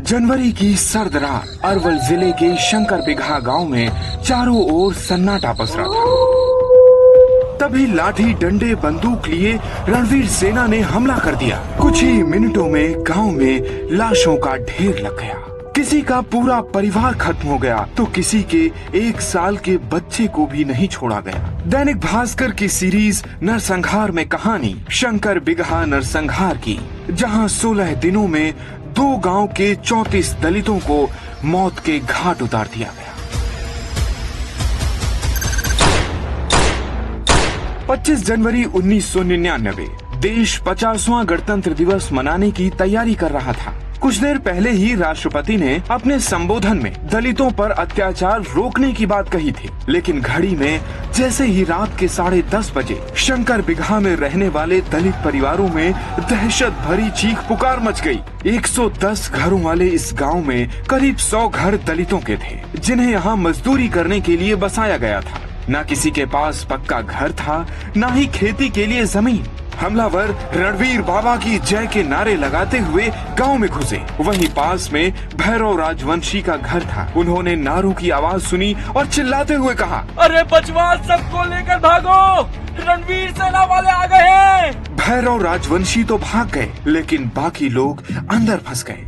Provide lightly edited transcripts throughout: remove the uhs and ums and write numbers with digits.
जनवरी की सर्द रात अरवल जिले के शंकर बिगहा गांव में चारों ओर सन्नाटा पसरा था। तभी लाठी डंडे बंदूक लिए रणवीर सेना ने हमला कर दिया। कुछ ही मिनटों में गांव में लाशों का ढेर लग गया। किसी का पूरा परिवार खत्म हो गया तो किसी के 1 साल के बच्चे को भी नहीं छोड़ा गया। दैनिक भास्कर की सीरीज नरसंहार में कहानी शंकर बिगहा नरसंहार की, जहां 16 दिनों में 2 गांव के 34 दलितों को मौत के घाट उतार दिया गया। 25 जनवरी 1999 देश 50वां गणतंत्र दिवस मनाने की तैयारी कर रहा था। कुछ देर पहले ही राष्ट्रपति ने अपने संबोधन में दलितों पर अत्याचार रोकने की बात कही थी, लेकिन घड़ी में जैसे ही रात के 10:30 बजे शंकर बिगहा में रहने वाले दलित परिवारों में दहशत भरी चीख पुकार मच गई। 110 घरों वाले इस गांव में करीब 100 घर दलितों के थे, जिन्हें यहाँ मजदूरी करने के लिए बसाया गया था। न किसी के पास पक्का घर था, न ही खेती के लिए जमीन। हमलावर रणवीर बाबा की जय के नारे लगाते हुए गांव में घुसे। वहीं पास में भैरव राजवंशी का घर था। उन्होंने नारों की आवाज सुनी और चिल्लाते हुए कहा, अरे बचवा, सबको लेकर भागो, रणवीर सेना वाले आ गए हैं। भैरव राजवंशी तो भाग गए, लेकिन बाकी लोग अंदर फंस गए।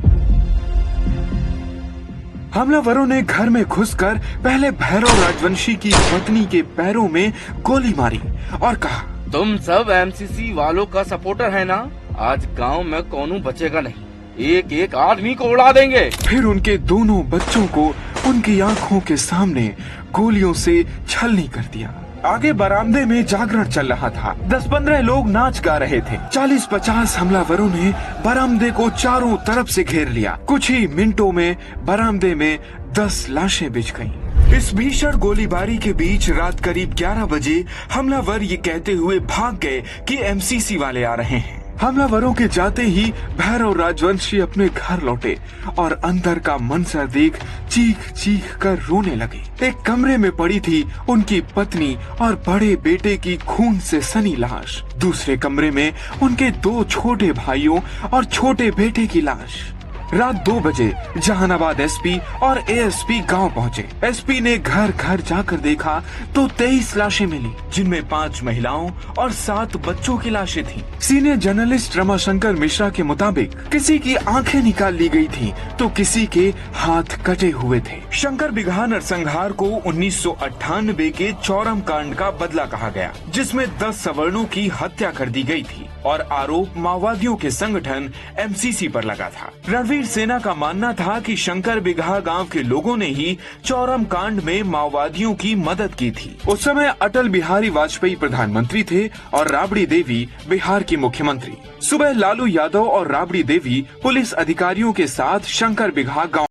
हमलावरों ने घर में घुसकर पहले भैरव राजवंशी की पत्नी के पैरों में गोली मारी और कहा, तुम सब एमसीसी वालों का सपोर्टर है ना? आज गांव में कौनू बचेगा नहीं, एक एक आदमी को उड़ा देंगे। फिर उनके दोनों बच्चों को उनकी आंखों के सामने गोलियों से छलनी कर दिया। आगे बरामदे में जागरण चल रहा था। 10-15 लोग नाच गा रहे थे। 40-50 हमलावरों ने बरामदे को चारों तरफ से घेर लिया। कुछ ही मिनटों में बरामदे में 10 लाशें बिछ गईं। इस भीषण गोलीबारी के बीच रात करीब 11 बजे हमलावर ये कहते हुए भाग गए कि एमसीसी वाले आ रहे हैं। हमलावरों के जाते ही भैरव राजवंशी अपने घर लौटे और अंदर का मंजर देख चीख चीख कर रोने लगे। एक कमरे में पड़ी थी उनकी पत्नी और बड़े बेटे की खून से सनी लाश। दूसरे कमरे में उनके 2 छोटे भाइयों और छोटे बेटे की लाश। रात 2 बजे जहानाबाद एसपी और एएसपी गांव पहुंचे। एसपी ने घर घर जाकर देखा तो 23 लाशें मिली, जिनमें 5 महिलाओं और 7 बच्चों की लाशें थीं। सीनियर जर्नलिस्ट रमाशंकर मिश्रा के मुताबिक किसी की आंखें निकाल ली गई थी तो किसी के हाथ कटे हुए थे। शंकर बिगहा नरसंहार को 1998 के चौरम कांड का बदला कहा गया, जिसमें 10 सवर्णों की हत्या कर दी गई थी और आरोप माओवादियों के संगठन एमसीसी पर लगा था। रणवीर सेना का मानना था कि शंकर बिगहा गांव के लोगों ने ही चौरम कांड में माओवादियों की मदद की थी। उस समय अटल बिहारी वाजपेयी प्रधानमंत्री थे और राबड़ी देवी बिहार की मुख्यमंत्री। सुबह लालू यादव और राबड़ी देवी पुलिस अधिकारियों के साथ शंकर बिगहा गांव